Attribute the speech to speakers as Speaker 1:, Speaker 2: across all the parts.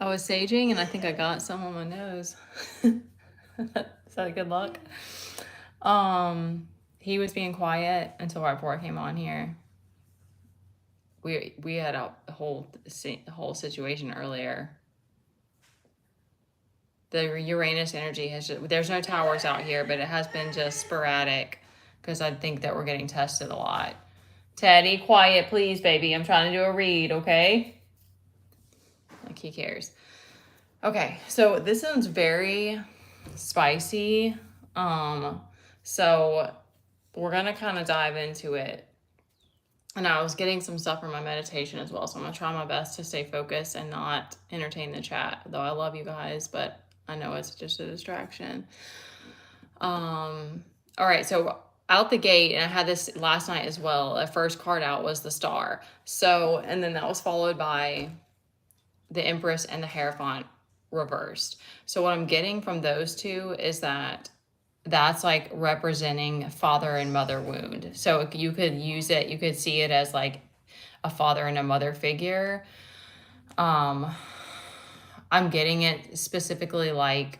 Speaker 1: I was saging and I think I got some on my nose. Is that a good luck? He was being quiet until right before I came on here. We had a whole situation earlier. The Uranus energy has just, there's no towers out here, but it has been just sporadic because I think that we're getting tested a lot. Teddy, quiet, please, baby. I'm trying to do a read, okay? Like he cares. Okay, so this one's very spicy. So we're gonna kind of dive into it. And I was getting some stuff from my meditation as well, so I'm gonna try my best to stay focused and not entertain the chat. Though I love you guys, but I know it's just a distraction. All right, so out the gate, and I had this last night as well. The first card out was the Star. So, and then that was followed by the Empress and the Hierophant reversed. So what I'm getting from those two is that that's like representing father and mother wound. So you could use it, you could see it as like a father and a mother figure. I'm getting it specifically like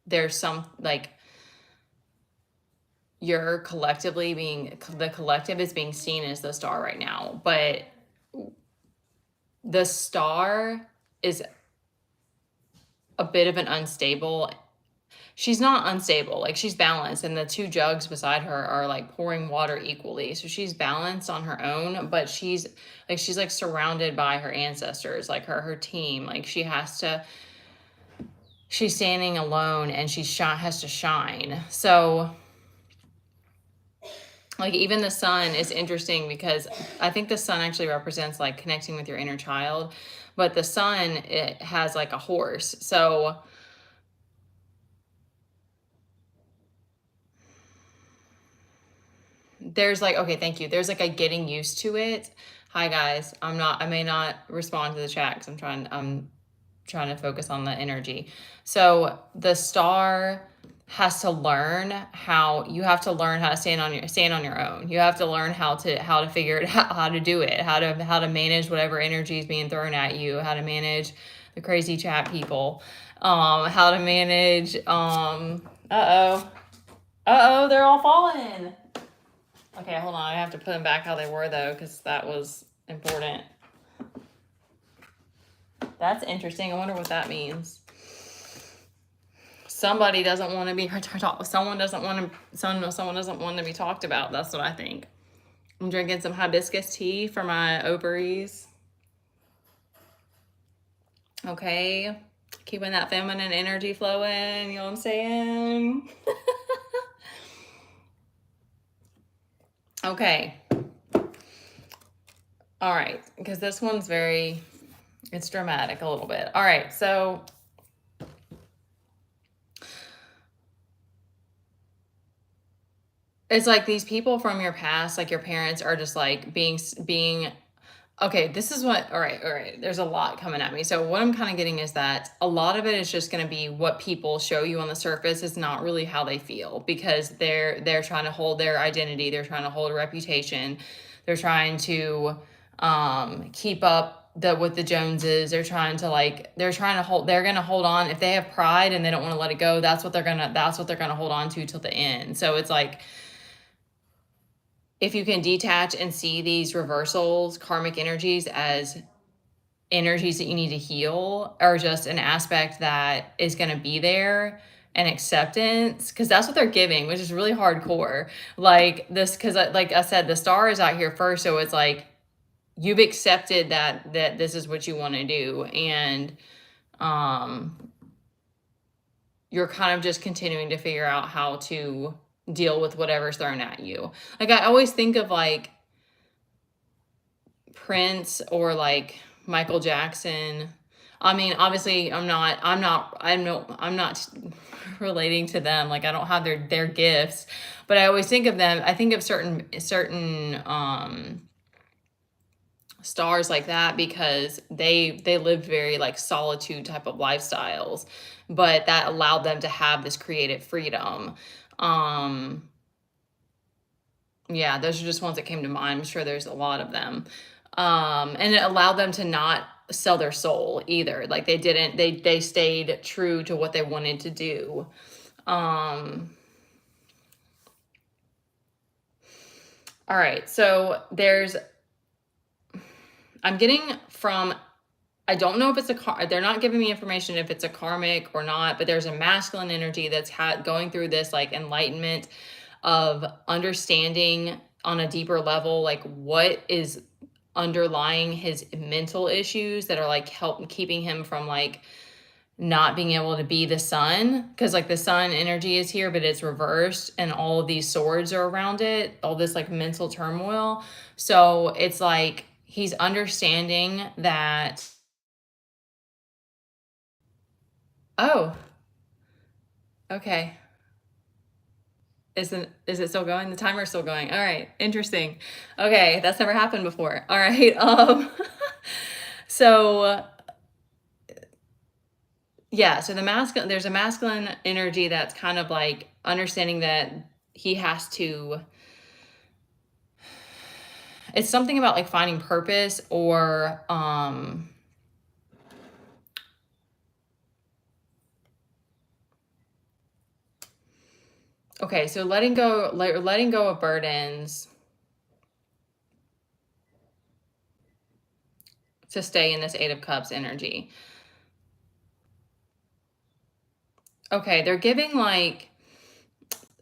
Speaker 1: there's some like you're collectively being, the collective is being seen as the Star right now, but the Star is a bit of an unstable. She's not unstable, like she's balanced, and the two jugs beside her are like pouring water equally. So she's balanced on her own, but she's like surrounded by her ancestors, like her team. Like she's standing alone and has to shine. So like even the sun is interesting because I think the sun actually represents like connecting with your inner child, but the sun, it has like a horse. So there's like, okay, thank you. There's like a getting used to it. Hi guys. I may not respond to the chat because I'm trying to focus on the energy. So the Star has to learn how, you have to learn how to stand on your own. You have to learn how to figure it out, how to do it, how to manage whatever energy is being thrown at you, how to manage the crazy chat people, how to manage, they're all falling. Okay, hold on. I have to put them back how they were though, because that was important. That's interesting. I wonder what that means. Somebody doesn't want to be someone doesn't want to be talked about. That's what I think. I'm drinking some hibiscus tea for my ovaries. Okay. Keeping that feminine energy flowing, you know what I'm saying? Okay. All right, because this one's it's dramatic a little bit. All right, so it's like these people from your past, like your parents, are just like being okay, this is what, all right, there's a lot coming at me. So what I'm kind of getting is that a lot of it is just going to be what people show you on the surface is not really how they feel, because they're trying to hold their identity, they're trying to hold a reputation, they're trying to keep up with the Joneses, they're going to hold on. If they have pride and they don't want to let it go, that's what they're going to hold on to till the end. So it's like, if you can detach and see these reversals, karmic energies, as energies that you need to heal, or just an aspect that is going to be there, and acceptance, because that's what they're giving, which is really hardcore. Like this, because like I said, the Star is out here first, so it's like you've accepted that this is what you want to do, and you're kind of just continuing to figure out how to deal with whatever's thrown at you. Like I always think of like Prince or like Michael Jackson. I mean, obviously I'm not relating to them. Like I don't have their gifts, but I always think of them. I think of certain stars like that because they lived very like solitude type of lifestyles, but that allowed them to have this creative freedom. Yeah, those are just ones that came to mind. I'm sure there's a lot of them. And it allowed them to not sell their soul either. Like they didn't, they stayed true to what they wanted to do. Um, all right. So I'm getting from, I don't know if it's they're not giving me information if it's a karmic or not, but there's a masculine energy that's going through this like enlightenment of understanding on a deeper level, like what is underlying his mental issues that are like keeping him from like not being able to be the sun, because like the sun energy is here but it's reversed and all of these swords are around it, all this like mental turmoil. So it's like he's understanding that, oh, okay, is it still going? The timer's still going. All right, interesting. Okay, that's never happened before. All right. So yeah, so there's a masculine energy that's kind of like understanding that he has to, it's something about like finding purpose or okay, so letting go of burdens to stay in this Eight of Cups energy. Okay, they're giving like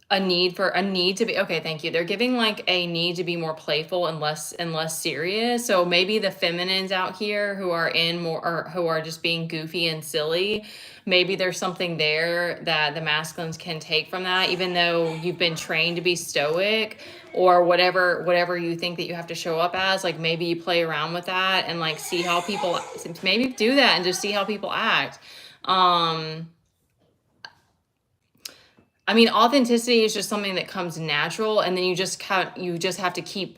Speaker 1: a need to be, okay, thank you. They're giving like a need to be more playful and less serious. So maybe the feminines out here who are in more, or who are just being goofy and silly, maybe there's something there that the masculines can take from that, even though you've been trained to be stoic or whatever you think that you have to show up as. Like maybe you play around with that and like see how people, maybe do that and just see how people act. I mean, authenticity is just something that comes natural, and then you just have to keep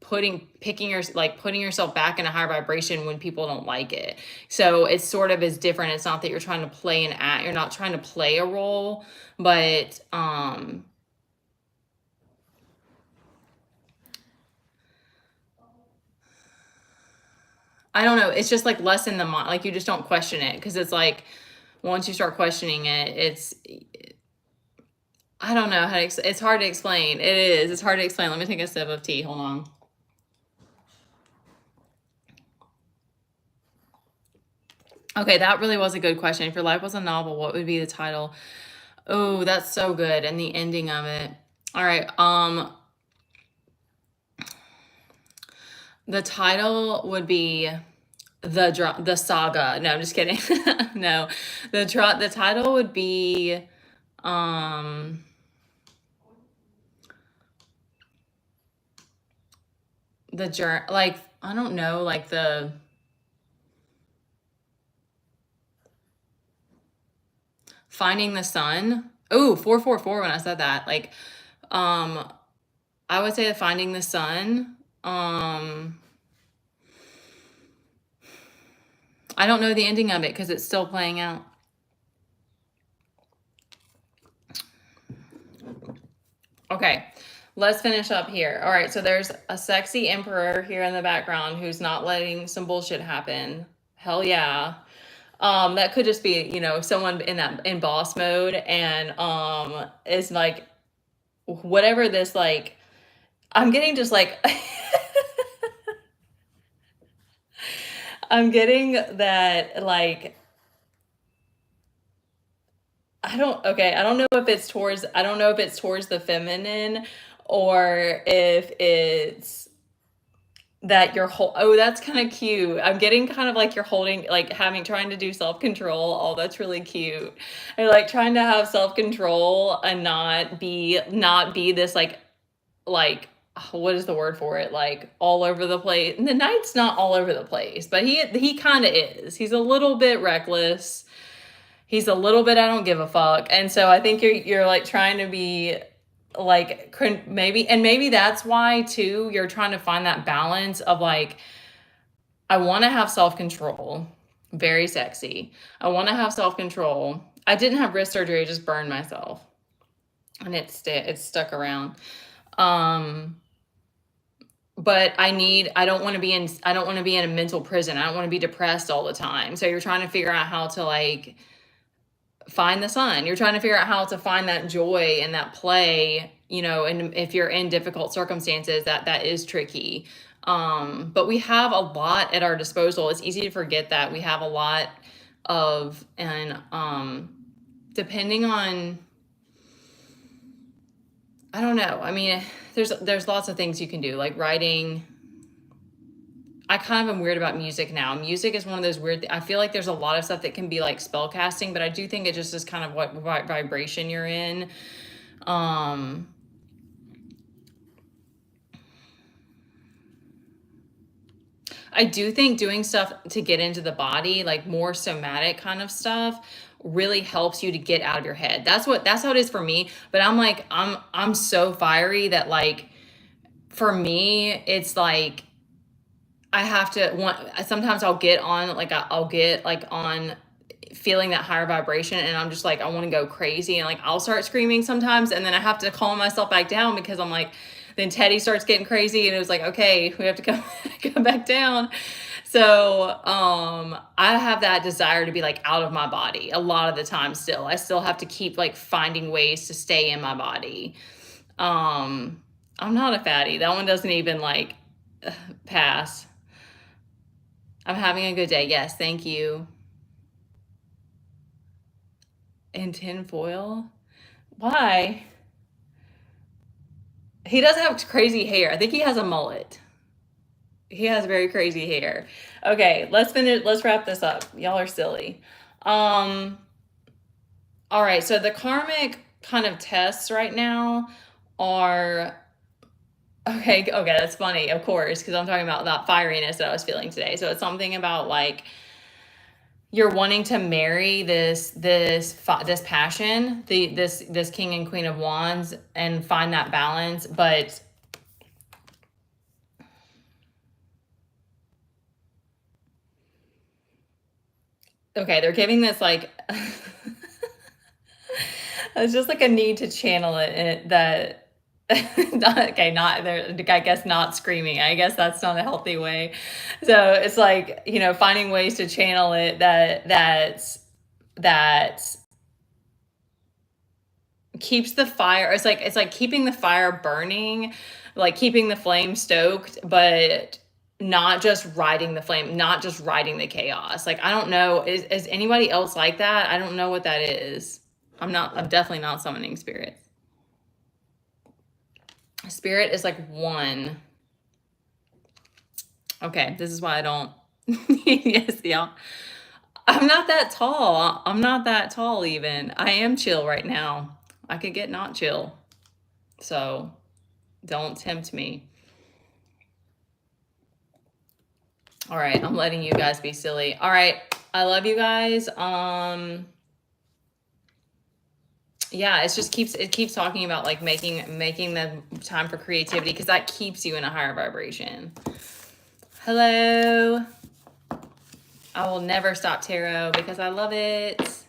Speaker 1: putting yourself back in a higher vibration when people don't like it. So it's sort of is different. It's not that you're trying to play an act, you're not trying to play a role, but I don't know. It's just like less in the mind. Like you just don't question it, because it's like once you start questioning it, I don't know how to, it's hard to explain. It is. It's hard to explain. Let me take a sip of tea. Hold on. Okay, that really was a good question. If your life was a novel, what would be the title? Oh, that's so good. And the ending of it. All right. The title would be the saga. No, I'm just kidding. No. The title would be the journey, like I don't know, like the finding the sun. Oh, 444 when I said that. Like I would say the finding the sun. I don't know the ending of it because it's still playing out. Okay, let's finish up here. All right, so there's a sexy emperor here in the background who's not letting some bullshit happen. Hell yeah. That could just be, someone in boss mode and is like whatever this like I'm getting just like I'm getting that like I don't know if it's towards the feminine or if it's that you're oh, that's kind of cute. I'm getting kind of like you're holding, like trying to do self-control. Oh, that's really cute. And like trying to have self-control and not be this like what is the word for it? Like all over the place. And the knight's not all over the place, but he kind of is. He's a little bit reckless. He's a little bit I don't give a fuck. And so I think you're like trying to be like maybe that's why too you're trying to find that balance of like I want to have self-control. Very sexy. I want to have self-control. I didn't have wrist surgery, I just burned myself. And it's stuck around. but I don't want to be in a mental prison. I don't want to be depressed all the time. So you're trying to figure out how to like find the sun. You're trying to figure out how to find that joy and that play, and if you're in difficult circumstances, that is tricky. But we have a lot at our disposal. It's easy to forget that we have a lot and depending on, I don't know. I mean, there's lots of things you can do, like writing. I kind of am weird about music now. Music is one of those weird, I feel like there's a lot of stuff that can be like spell casting, but I do think it just is kind of what vibration you're in. I do think doing stuff to get into the body, like more somatic kind of stuff, really helps you to get out of your head. That's how it is for me. But I'm like, I'm so fiery that like, for me, it's like, I have to sometimes I'll get on, like, I'll get like on feeling that higher vibration, and I'm just like, I want to go crazy, and like I'll start screaming sometimes, and then I have to calm myself back down because I'm like, then Teddy starts getting crazy, and it was like, okay, we have to come back down. So I have that desire to be like out of my body a lot of the time. Still, I still have to keep like finding ways to stay in my body. I'm not a fatty. That one doesn't even like pass. I'm having a good day. Yes, thank you. In tinfoil? Why? He does have crazy hair. I think he has a mullet. He has very crazy hair. Okay, let's finish. Let's wrap this up. Y'all are silly. All right, so the karmic kind of tests right now are okay, that's funny, of course, because I'm talking about that fieriness that I was feeling today. So it's something about like you're wanting to marry this passion, this king and queen of wands, and find that balance, but okay, they're giving this like it's just like a need to channel it, and that okay, not there, I guess not screaming. I guess that's not a healthy way. So it's like, finding ways to channel it that keeps the fire. It's like keeping the fire burning, like keeping the flame stoked, but not just riding the flame, not just riding the chaos. Like, I don't know. Is anybody else like that? I don't know what that is. I'm definitely not summoning spirits. Spirit is like one. Okay, this is why I don't. Yes, y'all. I'm not that tall. I'm not that tall even. I am chill right now. I could get not chill. So don't tempt me. All right, I'm letting you guys be silly. All right, I love you guys. Yeah, it keeps talking about like making the time for creativity, because that keeps you in a higher vibration. Hello. I will never stop tarot because I love it.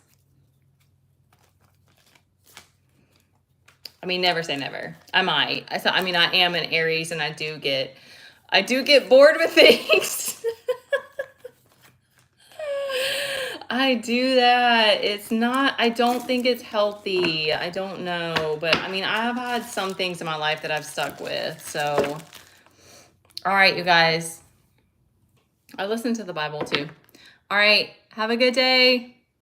Speaker 1: I mean, never say never. I might. I mean, I am an Aries, and I do get bored with things. I do that. I don't think it's healthy. I don't know. But I mean, I have had some things in my life that I've stuck with. So, all right, you guys. I listen to the Bible too. All right. Have a good day.